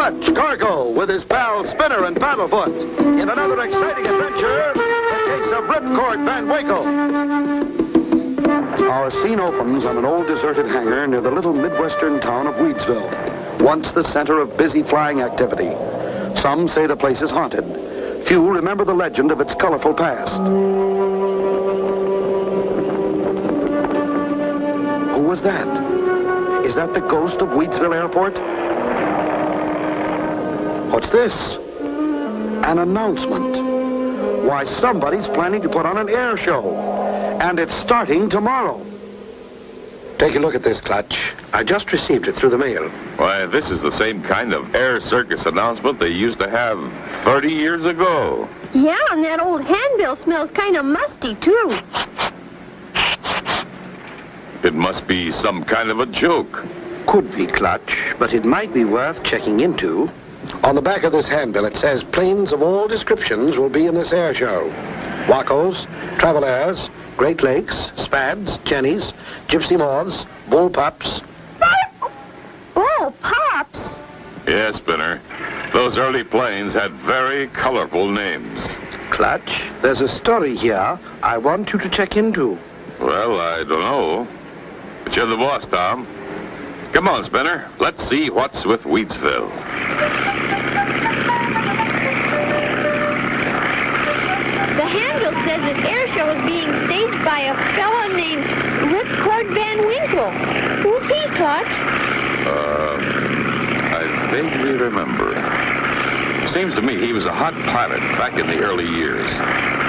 Clutch Cargo with his pal Spinner and Paddlefoot in another exciting adventure, the case of Ripcord Van Winkle. Our scene opens on an old deserted hangar near the little midwestern town of Weedsville, once the center of busy flying activity. Some say the place is haunted. Few remember the legend of its colorful past. Who was that? Is that the ghost of Weedsville Airport? What's this? An announcement. Why, somebody's planning to put on an air show. And it's starting tomorrow. Take a look at this, Clutch. I just received it through the mail. Why, this is the same kind of air circus announcement they used to have 30 years ago. Yeah, and that old handbill smells kind of musty, too. It must be some kind of a joke. Could be, Clutch, but it might be worth checking into. On the back of this handbill, it says planes of all descriptions will be in this air show. Wacos, Travel Airs, Great Lakes, Spads, Jennies, Gypsy Moths, Bull Pups. Bull Pups? Yes, Spinner. Those early planes had very colorful names. Clutch, there's a story here I want you to check into. Well, I don't know. But you're the boss, Tom. Come on, Spinner. Let's see what's with Weedsville. The handbill says this air show is being staged by a fellow named Ripcord Van Winkle. Who's he, Clutch? I vaguely remember. Seems to me he was a hot pilot back in the early years.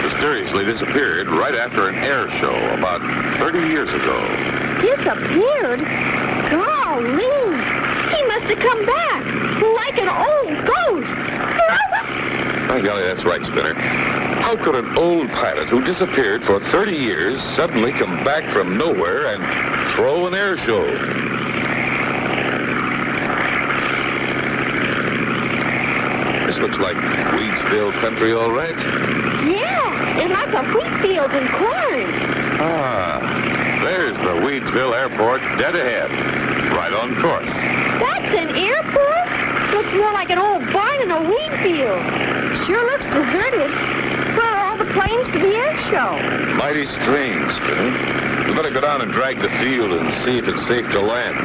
Mysteriously disappeared right after an air show about 30 years ago. Disappeared? Golly! He must have come back, like an old ghost. By golly, that's right, Spinner. How could an old pilot who disappeared for 30 years suddenly come back from nowhere and throw an air show? This looks like Weedsville country, all right. Yeah, and lots of wheat fields and corn. Ah, there's the Weedsville Airport dead ahead, right on course. That's an airport? Looks more like an old barn in a wheat field. Sure looks deserted. Where are all the planes for the air show? Mighty strange, Spinner. We better go down and drag the field and see if it's safe to land.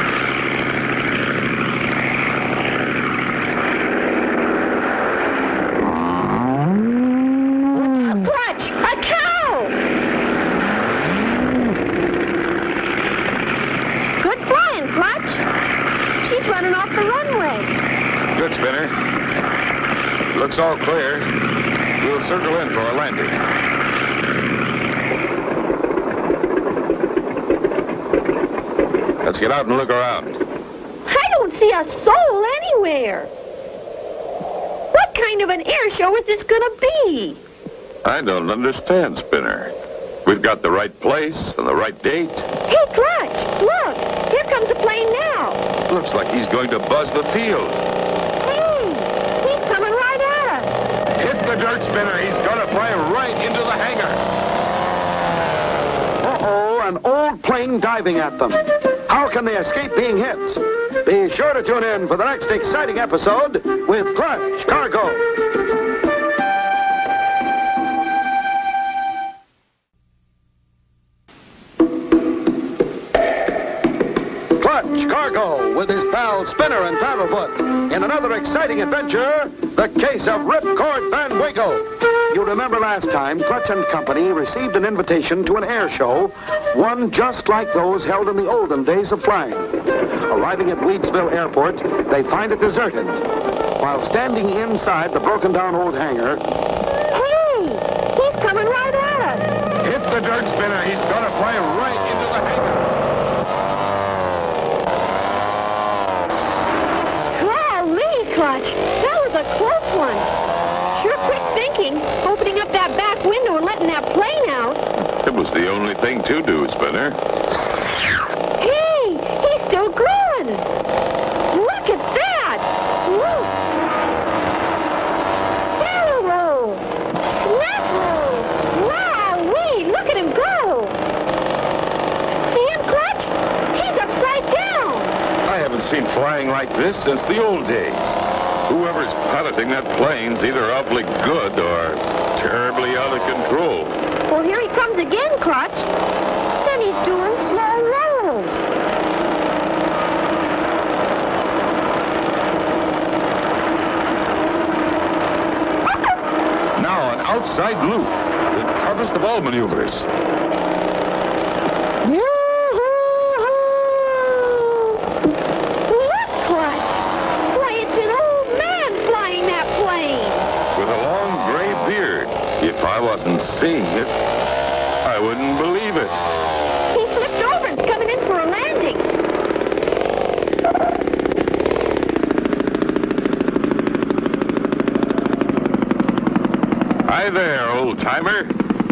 Clutch! A cow! Good flying, Clutch. She's running off the runway. Good, Spinner. Looks all clear. We'll circle in for a landing. Let's get out and look around. I don't see a soul anywhere. What kind of an air show is this gonna be? I don't understand, Spinner. We've got the right place and the right date. Hey, Clutch, look. Here comes a plane now. Looks like he's going to buzz the field. Hey, he's coming right at us. Hit the dirt, Spinner. He's going to fly right into the hangar. Uh-oh, an old plane diving at them. How can they escape being hit? Be sure to tune in for the next exciting episode with Clutch Cargo. Clutch Cargo with his pal Spinner and Paddlefoot in another exciting adventure, the case of Ripcord Van Winkle. You remember last time, Clutch and Company received an invitation to an air show, one just like those held in the olden days of flying. Arriving at Weedsville Airport, they find it deserted. While standing inside the broken-down old hangar... Hey, he's coming right at us. Hit the dirt, Spinner. He's going to fly right into the hangar. Golly, Clutch, that was a close one. Sure quick thinking, opening up that back window and letting that plane out. It was the only thing to do, Spinner. Hey, he's still growing. Look at that. Look. Barrel rolls. Snap rolls. Wowee, look at him go. See him, Clutch? He's upside down. I haven't seen flying like this since the old days. Whoever's piloting that plane's either awfully good or terribly out of control. Well, here he comes again, Clutch. Then he's doing slow rolls. Now an outside loop. The toughest of all maneuvers. Look, Clutch. Why, it's an old man flying that plane. With a long gray beard. If I wasn't seeing it, I wouldn't believe it. He flipped over and's coming in for a landing. Hi there, old-timer.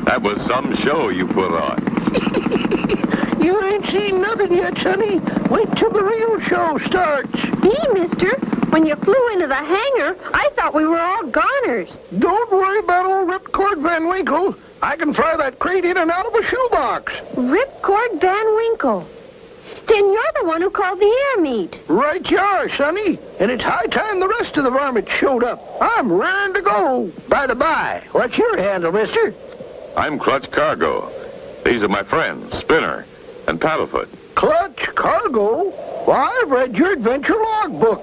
That was some show you put on. You ain't seen nothing yet, Sonny. Wait till the real show starts. Gee, mister, when you flew into the hangar, I thought we were all goners. Don't worry about old Ripcord Van Winkle. I can fly that crate in and out of a shoebox. Ripcord Van Winkle. Then you're the one who called the air meet. Right you are, Sonny. And it's high time the rest of the varmints showed up. I'm raring to go. By the by, what's your handle, mister? I'm Clutch Cargo. These are my friends, Spinner and Paddlefoot. Clutch Cargo? Why, I've read your adventure logbook.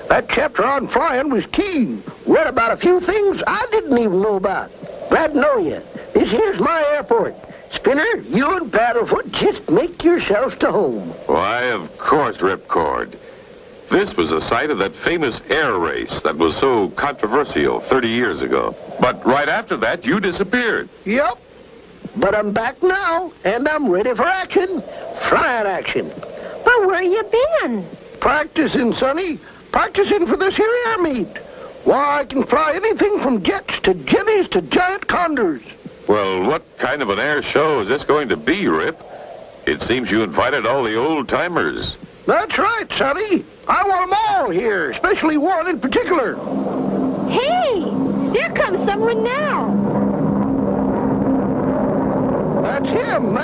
That chapter on flying was keen. Read about a few things I didn't even know about. Glad to know you. This here's my airport. Spinner, you and Paddlefoot just make yourselves to home. Why, of course, Ripcord. This was the site of that famous air race that was so controversial 30 years ago. But right after that, you disappeared. Yep. But I'm back now, and I'm ready for action. Flying action. But where you been? Practicing, Sonny. Practicing for this here air meet. Why, I can fly anything from jets to jetties to giant condors. Well, what kind of an air show is this going to be, Rip? It seems you invited all the old-timers. That's right, Sonny. I want them all here, especially one in particular. Hey, there comes someone now. That's him.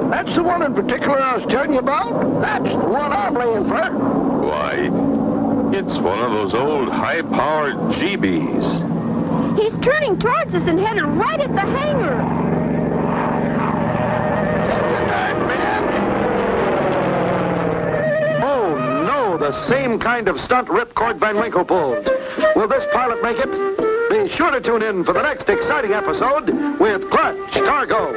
That's the one in particular I was telling you about. That's the one I'm laying for. Why, it's one of those old high-powered GBs. He's turning towards us and headed right at the hangar. Oh, no, the same kind of stunt Ripcord Van Winkle pulled. Will this pilot make it? Be sure to tune in for the next exciting episode with Clutch Cargo.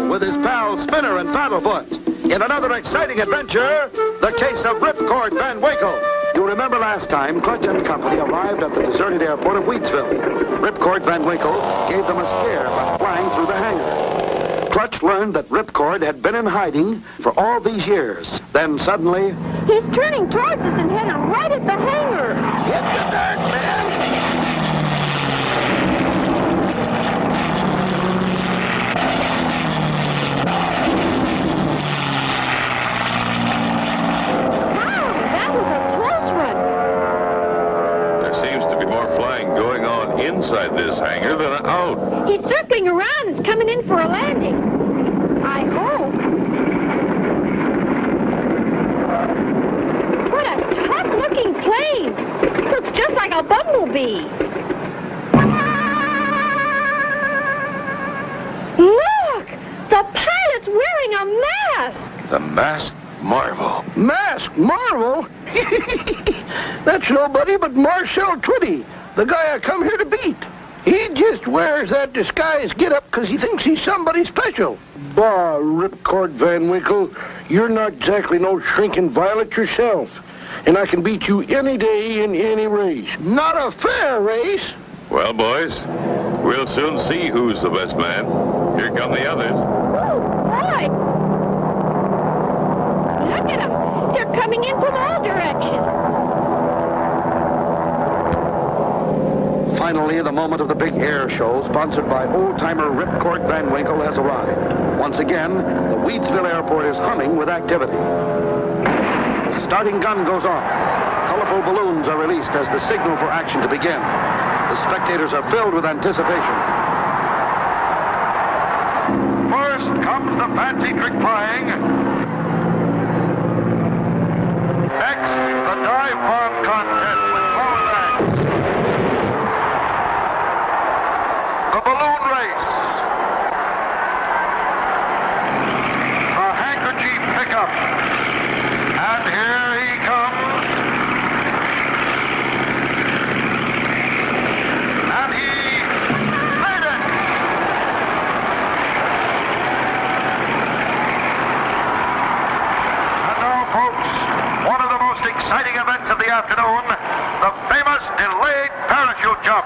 With his pals Spinner and Paddlefoot. In another exciting adventure, the case of Ripcord Van Winkle. You remember last time, Clutch and company arrived at the deserted airport of Wheatsville. Ripcord Van Winkle gave them a scare by flying through the hangar. Clutch learned that Ripcord had been in hiding for all these years. Then suddenly... He's turning towards us and headed right at the hangar. Get the dark, man. Inside this hangar than out. He's circling around and is coming in for a landing. I hope. What a tough-looking plane. Looks just like a bumblebee. Look! The pilot's wearing a mask. The masked marvel. Masked marvel? That's nobody but Marcel Twitty, the guy I come here to beat. He just wears that disguise get-up because he thinks he's somebody special. Bah, Ripcord Van Winkle, you're not exactly no shrinking violet yourself. And I can beat you any day in any race. Not a fair race. Well, boys, we'll soon see who's the best man. Here come the others. Oh, boy! Look at them. They're coming in from all directions. Finally, the moment of the big air show, sponsored by old-timer Ripcord Van Winkle, has arrived. Once again, the Wheatsville Airport is humming with activity. The starting gun goes off. Colorful balloons are released as the signal for action to begin. The spectators are filled with anticipation. First comes the fancy trick flying. Next, the dive bomb contest with power bags. The balloon race. The handkerchief pickup. And here he comes. And he made it. And now, folks, one of the most exciting events of the afternoon, the famous delayed parachute jump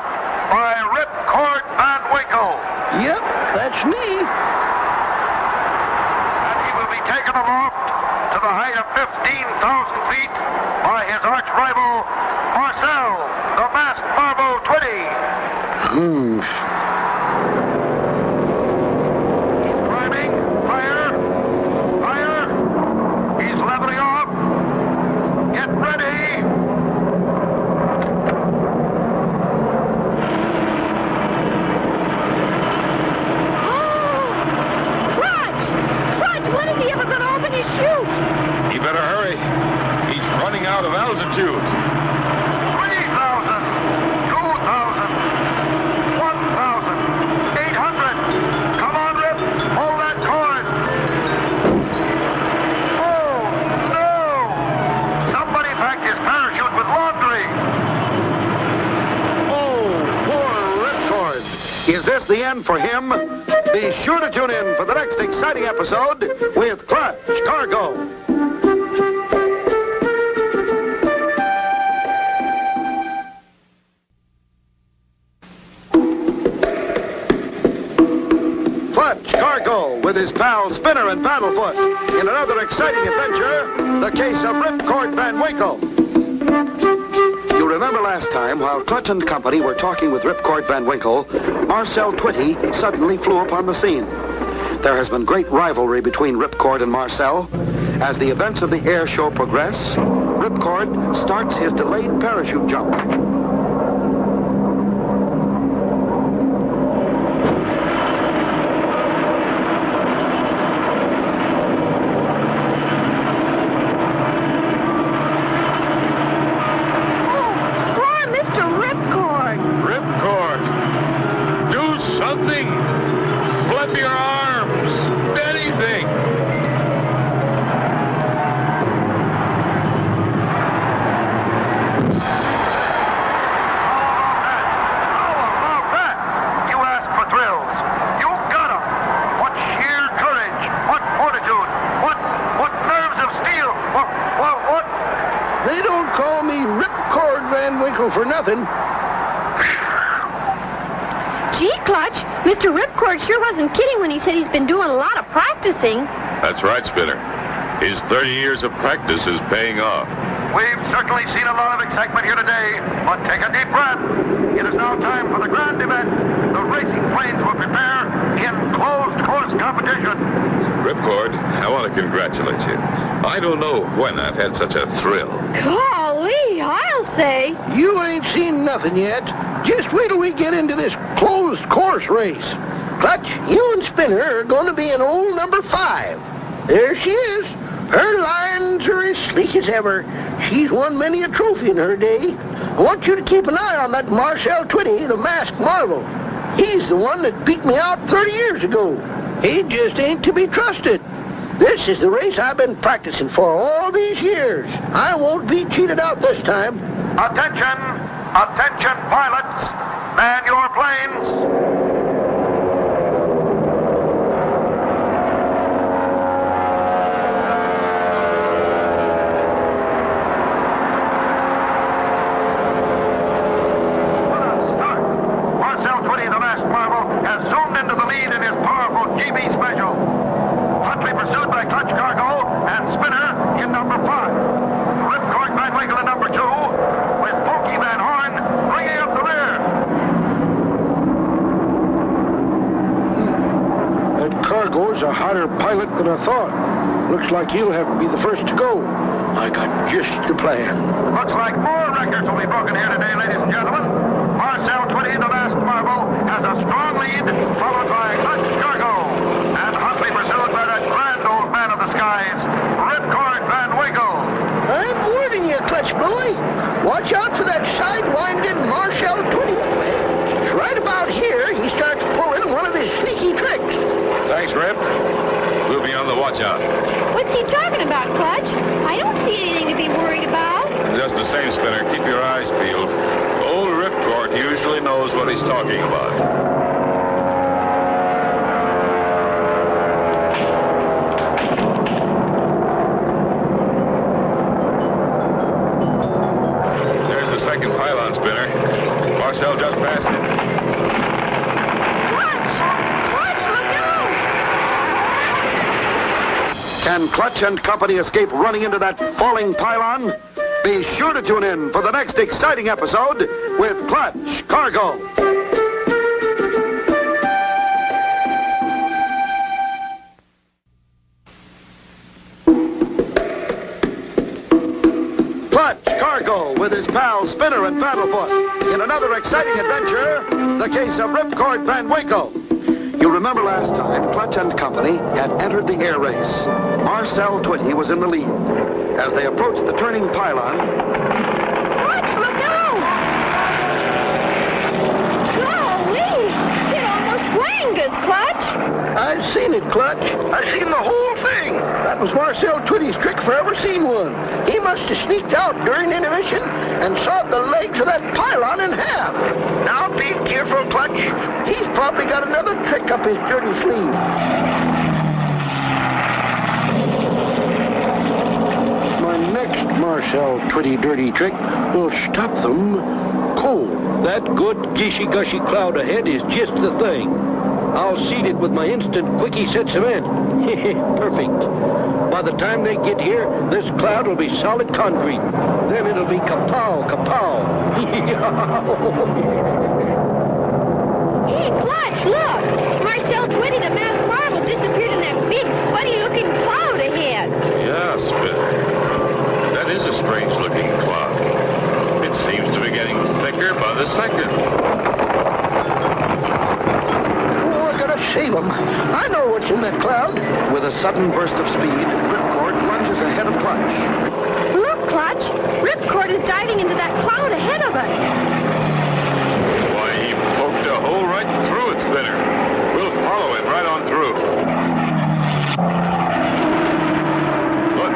by Ripcord Van Winkle. Yep, that's me. And he will be taken aloft to the height of 15,000 feet by his arch rival, Marcel, the masked marble Twitty. He's climbing. Higher. Higher. He's leveling off. Get ready. Clutch, when is he ever going to open his chute? He better hurry. He's running out of altitude. 3,000. 2,000. 1,000. 800. Come on, Rip. Hold that cord. Oh, no. Somebody packed his parachute with laundry. Oh, poor Ripcord. Is this the end for him? Be sure to tune in for the next exciting episode with Clutch Cargo. Clutch Cargo with his pal Spinner and Paddlefoot in another exciting adventure, the case of Ripcord Van Winkle. You remember last time, while Clutch and company were talking with Ripcord Van Winkle, Marcel Twitty suddenly flew upon the scene. There has been great rivalry between Ripcord and Marcel. As the events of the air show progress, Ripcord starts his delayed parachute jump. Ripcord, do something. Flip your arms. Anything. How about that? You asked for thrills. You got 'em. What sheer courage. What fortitude. What nerves of steel. What? They don't call me Ripcord Van Winkle for nothing. Gee, Clutch, Mr. Ripcord sure wasn't kidding when he said he's been doing a lot of practicing. That's right, Spinner. His 30 years of practice is paying off. We've certainly seen a lot of excitement here today, but take a deep breath. It is now time for the grand event. The racing planes will prepare in closed course competition. Ripcord, I want to congratulate you. I don't know when I've had such a thrill. Golly, I'll say. You ain't seen nothing yet. Just wait till we get into this closed course race. Clutch, you and Spinner are going to be in old number 5. There she is. Her lines are as sleek as ever. She's won many a trophy in her day. I want you to keep an eye on that Marcel Twitty, the masked marvel. He's the one that beat me out 30 years ago. He just ain't to be trusted. This is the race I've been practicing for all these years. I won't be cheated out this time. Attention, pilots. Man your planes. Cargo's a hotter pilot than I thought. Looks like he'll have to be the first to go. I got just the plan. Looks like more records will be broken here today, ladies and gentlemen. Marcel Twitty, the masked marvel, has a strong lead, followed by Clutch Cargo and Huntley Watch out for that sidewinding Marshall Twitty. Right about here, he starts pulling one of his sneaky tricks. Thanks, Rip. We'll be on the watch out. What's he talking about, Clutch? I don't see anything to be worried about. Just the same, Spinner, keep your eyes peeled. Old Ripcord usually knows what he's talking about. There's the second pylon, Spinner. Marcel just passed it. Clutch! Clutch, look out! Can Clutch and Company escape running into that falling pylon? Be sure to tune in for the next exciting episode with Clutch Cargo. Clutch Cargo with his pals Spinner and Paddlefoot in another exciting adventure, the case of Ripcord Van Winkle. You remember last time, Clutch and Company had entered the air race. Marcel Twitty was in the lead. As they approached the turning pylon... Clutch, look out! Golly! It almost wanged us, Clutch! I've seen it, Clutch. I've seen the whole thing. That was Marcel Twitty's trick if I ever seen one. He must have sneaked out during intermission and sawed the legs of that pylon in half. Now be careful, Clutch. He's probably got another trick up his dirty sleeve. My next Marcel Twitty dirty trick will stop them cold. That good gishy-gushy cloud ahead is just the thing. I'll seed it with my instant quickie set cement. Perfect. By the time they get here, this cloud will be solid concrete. Then it'll be kapow, kapow. Hey, Clutch, look! Marcel Twitty, the masked marvel, disappeared in that big, funny-looking cloud ahead. Yeah, Spinner. That is a strange-looking cloud. It seems to be getting thicker by the second. Save him. I know what's in that cloud. With a sudden burst of speed, Ripcord lunges ahead of Clutch. Look, Clutch! Ripcord is diving into that cloud ahead of us. Why, he poked a hole right through it, Spinner. We'll follow it right on through. Look,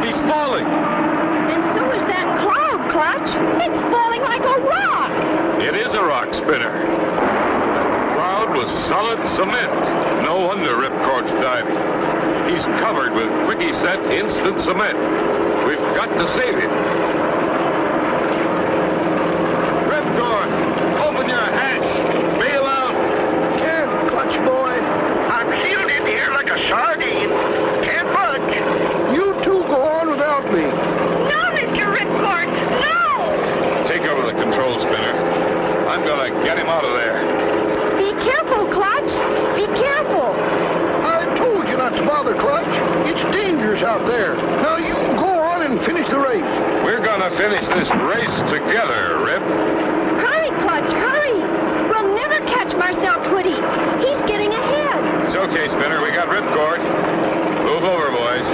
he's falling. And so is that cloud, Clutch. It's falling like a rock. It is a rock, Spinner. Was solid cement. No wonder Ripcord's diving. He's covered with quickie set instant cement. We've got to save him. Ripcord, open your hatch. Bail out. Can't, Clutch boy. I'm sealed in here like a sardine. Can't budge. You two go on without me. No, Mr. Ripcord, no! Take over the control, Spinner. I'm gonna get him out of there. Be careful, Clutch. Be careful. I told you not to bother, Clutch. It's dangerous out there. Now you go on and finish the race. We're gonna finish this race together, Rip. Hurry, Clutch, hurry. We'll never catch Marcel Twitty. He's getting ahead. It's okay, Spinner. We got Ripcord. Move over, boys.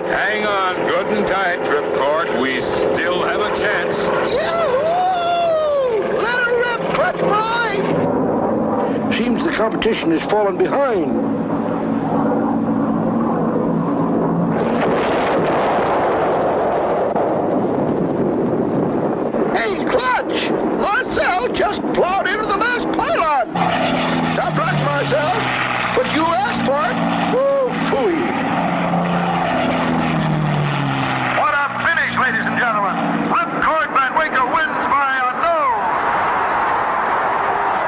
Hang on good and tight, Ripcord. We still have a chance. Yahoo! Let her rip, Clutch boy! Seems the competition has fallen behind. Hey, Clutch! Marcel just plowed into the masked pylon! Top luck, Marcel! But you asked for it! Oh, phooey! What a finish, ladies and gentlemen. Ripcord Van Winkle wins by a no.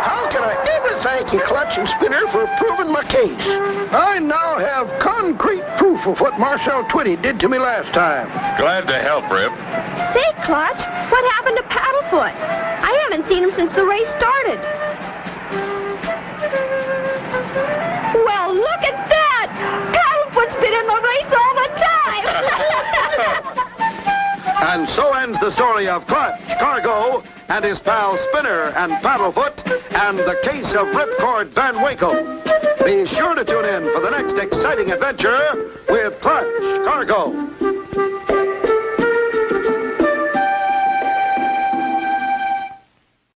How can I ever thank you, Clutch and Spinner, for proving my case? I now have concrete proof of what Marcel Twitty did to me last time. Glad to help, Rip. Say, Clutch, what happened to Paddlefoot? I haven't seen him since the race started. Well, look at that! Paddlefoot's been in the race all the time! And so ends the story of Clutch Cargo and his pals Spinner and Paddlefoot and the case of Ripcord Van Winkle. Be sure to tune in for the next exciting adventure with Clutch Cargo.